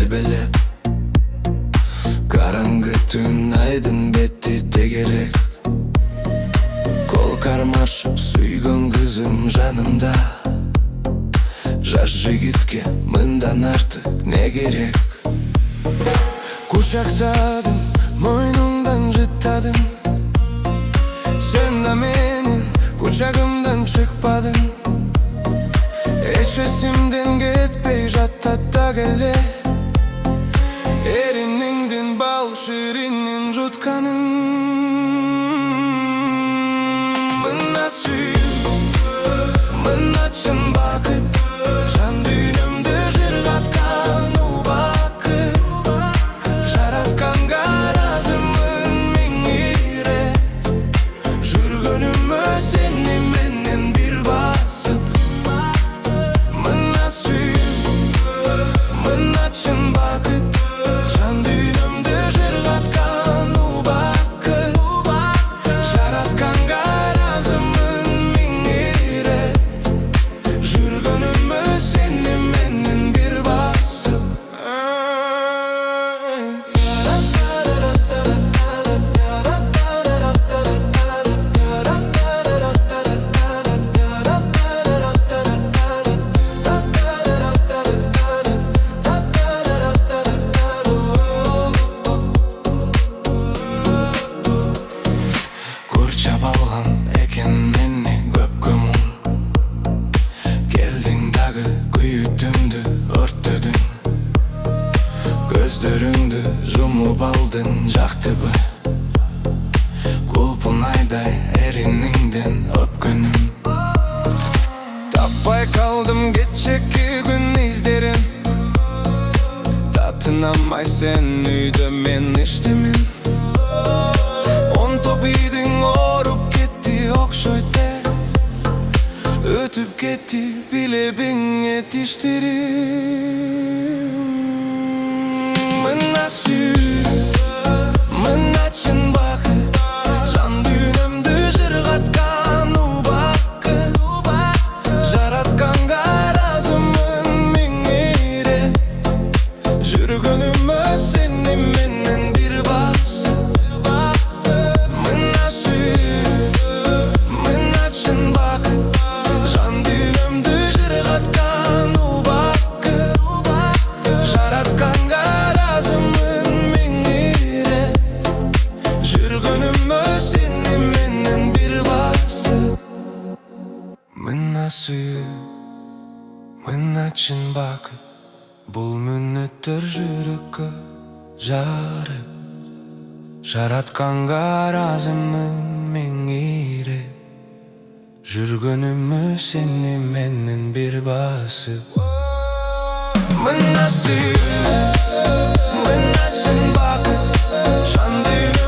terbelep. Karangı tün aydın betti de gerek. Kol karmaşıp suygun kızım janımda. Жас жігітке мындан артық не керек. Кучақтадым, мойныңдан жыттадым. Сен да менің кучагымдан шықпадың. Эч есімден кетпей жаттатта келе. Ерініңден бал ширинен жұтканың. Мына сүй, мына чын бақыт. Жан дүйнөмдү жыргаткан убакыт. Жаратканга ыраазымын миң ирет. Жүргөнүмө сени менен бир басып. Мына сүйүү, мына чын бакыт. Жан дүйнөмдү жыргаткан убакыт. Жаратканга ыраазымын миң ирет. Жүргөнүмө сени менен бир басып. Курчап алган экен мени көп көңүл. Келдиң дагы күйүтүмдү өрттөдүң. Көздөрүңдү жумуп алдың жактыбы. Кулпунайдай эриниңден өпкөнүм. Таппай калдым кечээки күн издерин. Татынамай сен үйдө мен иштемин. Он топ ийдиң ооруп кетти окшойт тер. Өтүп кетти билебиңе тиштерим. Мына сүйүү, мына чын бакыт. Жан дүйнөмдү жыргаткан убакыт. Жаратканга ыраазымын миң ирет. Жүргөнүмө сени менен бир басып. Мына сүйүү, мына чын бакыт. Жан дүйнөмдү жыргаткан убакыт. Жаратканга ыраазымын миң ирет. Жүргөнүмө сени менен бир басып. Мына сүйүү, мына чын бакыт. Бул мүнөттөр жүрөккө жарып. Жаратканга ыраазымын миң ирет. Жүргөнүмө сени менен бир басып. Мына сүйүү, мына чын бакыт. Жан дүйнөмдү